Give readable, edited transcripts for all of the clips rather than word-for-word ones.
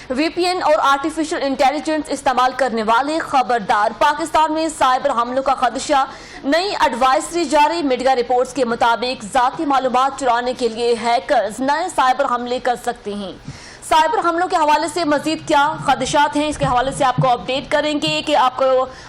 VPN और artificial intelligence इस्तेमाल करने वाले खबरदार। पाकिस्तान में साइबर हमलों का खदशा, नई एडवाइजरी जारी। मीडिया रिपोर्ट्स के मुताबिक ज़ाती मालूमात चुराने के लिए हैकर्स नए साइबर हमले कर सकते हैं। साइबर हमलों के हवाले से मजीद क्या खदशात हैं, इसके हवाले से आपको अपडेट करेंगे कि आपको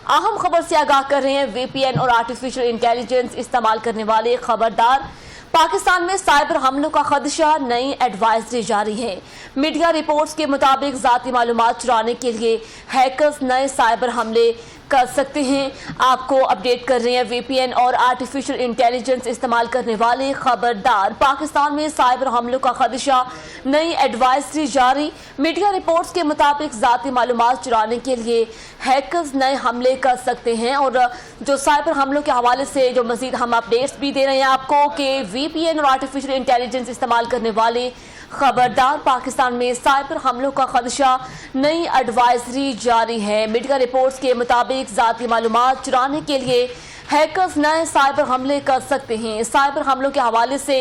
अहम खबर से आगाह कर रहे हैं। VPN और आर्टिफिशियल इंटेलिजेंस इस्तेमाल करने वाले खबरदार। पाकिस्तान में साइबर हमलों का खदशा, नई एडवाइजरी जारी है। मीडिया रिपोर्ट्स के मुताबिक ज़ाती मालूमात चुराने के लिए हैकर्स नए साइबर हमले कर सकते हैं। आपको अपडेट कर रहे हैं VPN और आर्टिफिशियल इंटेलिजेंस इस्तेमाल करने वाले खबरदार। पाकिस्तान में साइबर हमलों का खदशा, नई एडवाइजरी जारी। मीडिया रिपोर्ट्स के मुताबिक ज़ाती मालूमात चुराने के लिए हैकर्स नए हमले कर सकते हैं। और जो साइबर हमलों के हवाले से जो मजीद हम अपडेट्स भी दे रहे हैं आपको कि VPN और आर्टिफिशियल इंटेलिजेंस इस्तेमाल करने वाले खबरदार। पाकिस्तान में साइबर हमलों का खदशा, नई एडवाइजरी जारी है। मीडिया रिपोर्ट्स के मुताबिक ज़ाती मालूमात चुराने के लिए हैकर्स नए साइबर हमले कर सकते हैं। साइबर हमलों के हवाले से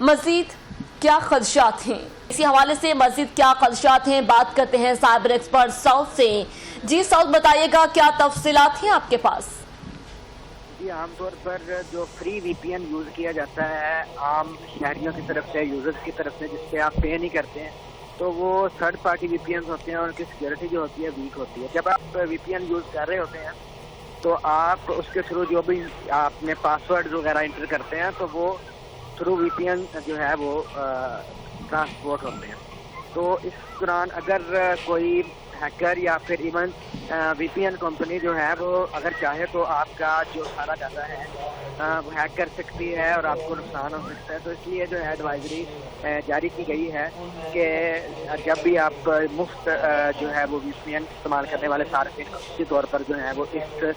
मजीद क्या खदशात हैं, इसी हवाले से मजीद क्या खदशात हैं, बात करते हैं साइबर एक्सपर्ट साउथ से। जी साउथ, बताइएगा क्या तफसीलात हैं आपके पास? जी, आमतौर पर जो फ्री VPN यूज़ किया जाता है आम शहरियों की तरफ से, यूज़र्स की तरफ से, जिससे आप पे नहीं करते हैं, तो वो थर्ड पार्टी VPN होते हैं और उनकी सिक्योरिटी जो होती है वीक होती है। जब आप VPN यूज़ कर रहे होते हैं तो आप उसके थ्रू जो भी आपने पासवर्ड वगैरह इंटर करते हैं तो वो थ्रू VPN जो है वो ट्रांसपोर्ट होते हैं। तो इस दौरान अगर कोई हैकर या फिर इवन VPN कंपनी जो है वो अगर चाहे तो आपका जो सारा डाटा है वो हैक कर सकती है और आपको नुकसान हो सकता है। तो इसलिए जो है एडवाइजरी जारी की गई है कि जब भी आप मुफ्त जो है वो VPN इस्तेमाल करने वाले सार्फिन के तौर पर जो है वो इस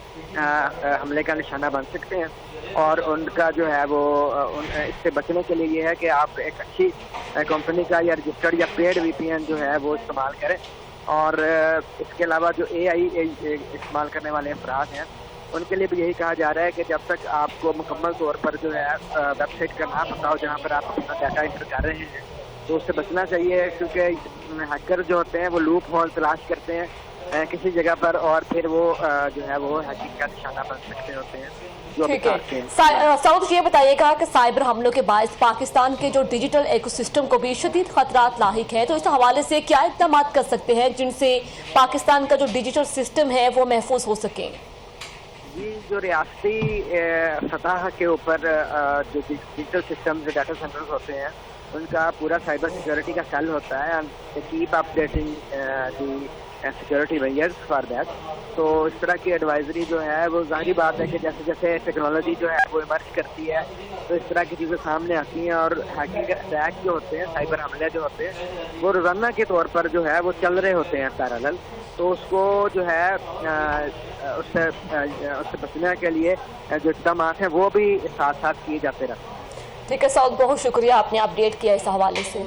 हमले का निशाना बन सकते हैं। और उनका जो है वो इससे बचने के लिए ये है कि आप एक अच्छी कंपनी का या रजिस्टर्ड या पेड VPN जो है वो इस्तेमाल करें। और इसके अलावा जो AI इस्तेमाल करने वाले अफराद हैं उनके लिए भी यही कहा जा रहा है कि जब तक आपको मुकम्मल तौर पर जो है वेबसाइट का नाम पता हो जहाँ पर आप अपना डाटा इंटर कर रहे हैं तो उससे बचना चाहिए, क्योंकि हैकर जो होते हैं वो लूप होल तलाश करते हैं किसी जगह पर और फिर वो जो है वो हैकिंग का निशाना बन सकते होते हैं। ठीक है साउथ, ये बताइएगा कि साइबर हमलों के बायस पाकिस्तान के जो डिजिटल इकोसिस्टम को भी शदीद खतरात लाहिक है, तो इस हवाले से क्या इक़दाम कर सकते हैं जिनसे पाकिस्तान का जो डिजिटल सिस्टम है वो महफूज हो सके? जी, जो रियासती सतह के ऊपर जो डिजिटल सिस्टम जो डाटा सेंटर्स होते हैं उनका पूरा साइबर सिक्योरिटी का सेल होता है। Keep updating the security measures for that. तो इस तरह की एडवाइजरी जो है वो ज़ाहिर बात है कि जैसे जैसे टेक्नोलॉजी जो है वो इमर्ज करती है तो इस तरह की चीज़ें सामने आती हैं और हैकिंग अटैक जो होते हैं, साइबर हमले जो होते हैं वो रोज़ाना के तौर पर जो है वो चल रहे होते हैं पैरेलल। तो उसको जो है उससे बचने के लिए जो इक़दाम हैं वो भी साथ साथ किए जाते रहते हैं। ठीक है साउथ, बहुत शुक्रिया आपने अपडेट किया इस हवाले से।